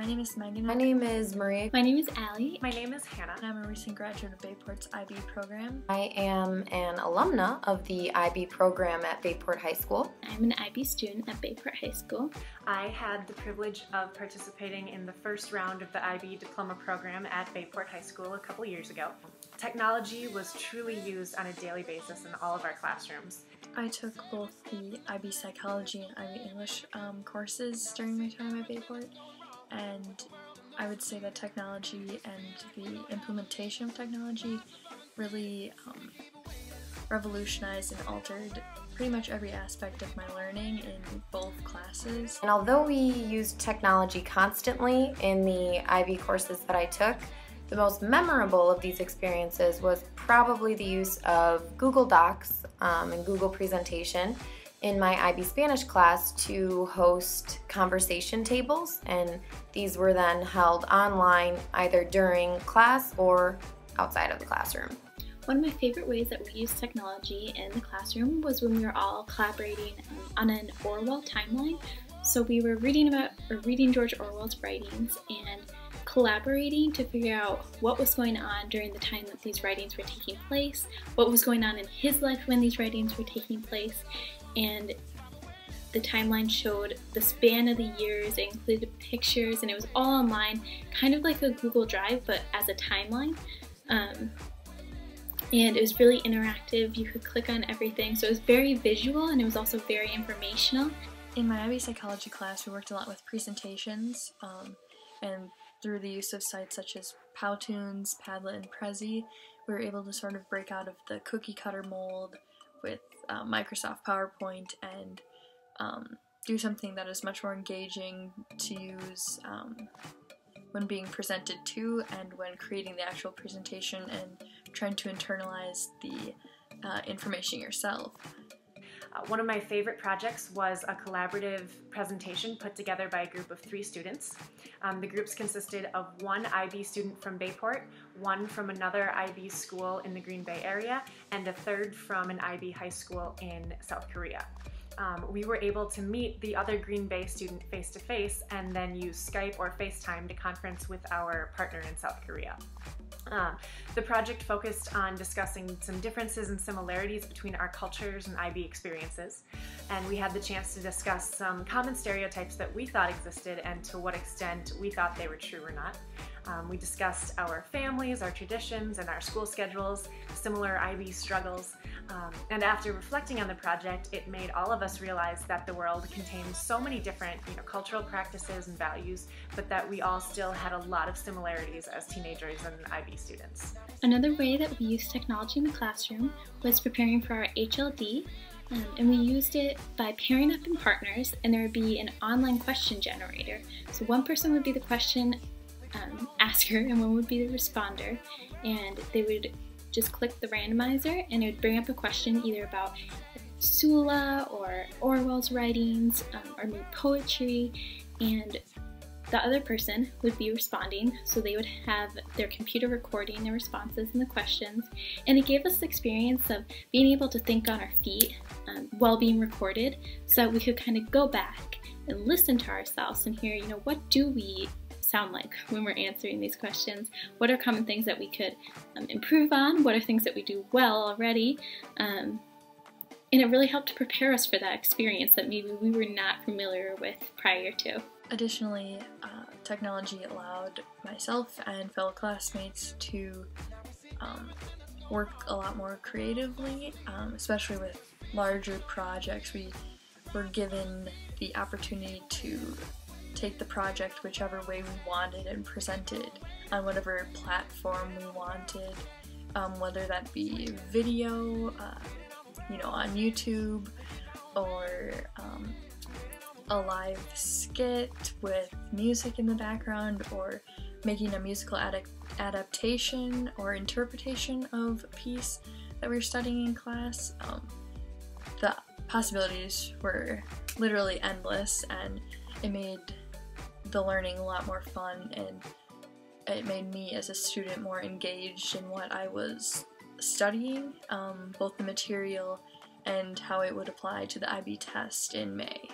name is Megan. My name is Marie. My name is Allie. My name is Hannah. And I'm a recent graduate of Bayport's IB program. I am an alumna of the IB program at Bayport High School. I'm an IB student at Bayport High School. I had the privilege of participating in the first round of the IB diploma program at Bayport High School a couple years ago. Technology was truly used on a daily basis in all of our classrooms. I took both the IB Psychology and IB English courses during my time at Bayport, and I would say that technology and the implementation of technology really revolutionized and altered pretty much every aspect of my learning in both classes. And although we used technology constantly in the IB courses that I took, the most memorable of these experiences was probably the use of Google Docs and Google Presentation in my IB Spanish class to host conversation tables, and these were then held online either during class or outside of the classroom. One of my favorite ways that we used technology in the classroom was when we were all collaborating on an Orwell timeline. So we were reading George Orwell's writings and collaborating to figure out what was going on during the time that these writings were taking place, what was going on in his life when these writings were taking place, and the timeline showed the span of the years, it included pictures, and it was all online, kind of like a Google Drive, but as a timeline. And it was really interactive, you could click on everything, so it was very visual and it was also very informational. In my IB Psychology class, we worked a lot with presentations, and through the use of sites such as Powtoons, Padlet, and Prezi, we were able to sort of break out of the cookie cutter mold with Microsoft PowerPoint and do something that is much more engaging to use when being presented to and when creating the actual presentation and trying to internalize the information yourself. One of my favorite projects was a collaborative presentation put together by a group of 3 students. The groups consisted of one IB student from Bayport, one from another IB school in the Green Bay area, and a third from an IB high school in South Korea. We were able to meet the other Green Bay student face-to-face and then use Skype or FaceTime to conference with our partner in South Korea. The project focused on discussing some differences and similarities between our cultures and IB experiences, and we had the chance to discuss some common stereotypes that we thought existed and to what extent we thought they were true or not. We discussed our families, our traditions, and our school schedules, similar IB struggles, and after reflecting on the project, it made all of us realize that the world contains so many different cultural practices and values, but that we all still had a lot of similarities as teenagers and IB students. Another way that we used technology in the classroom was preparing for our HLD, and we used it by pairing up in partners, and there would be an online question generator. So one person would be the question asker and one would be the responder, and they would just click the randomizer and it would bring up a question either about Sula or Orwell's writings or maybe poetry, and the other person would be responding, so they would have their computer recording the responses and the questions, and it gave us the experience of being able to think on our feet while being recorded, so that we could kind of go back and listen to ourselves and hear, what do we sound like when we're answering these questions? What are common things that we could improve on? What are things that we do well already? And it really helped to prepare us for that experience that maybe we were not familiar with prior to. Additionally, technology allowed myself and fellow classmates to work a lot more creatively, especially with larger projects. We were given the opportunity to take the project whichever way we wanted and present it on whatever platform we wanted, whether that be video, on YouTube, or a live skit with music in the background, or making a musical adaptation or interpretation of a piece that we were studying in class. The possibilities were literally endless, and it made the learning a lot more fun, and it made me as a student more engaged in what I was studying, both the material and how it would apply to the IB test in May.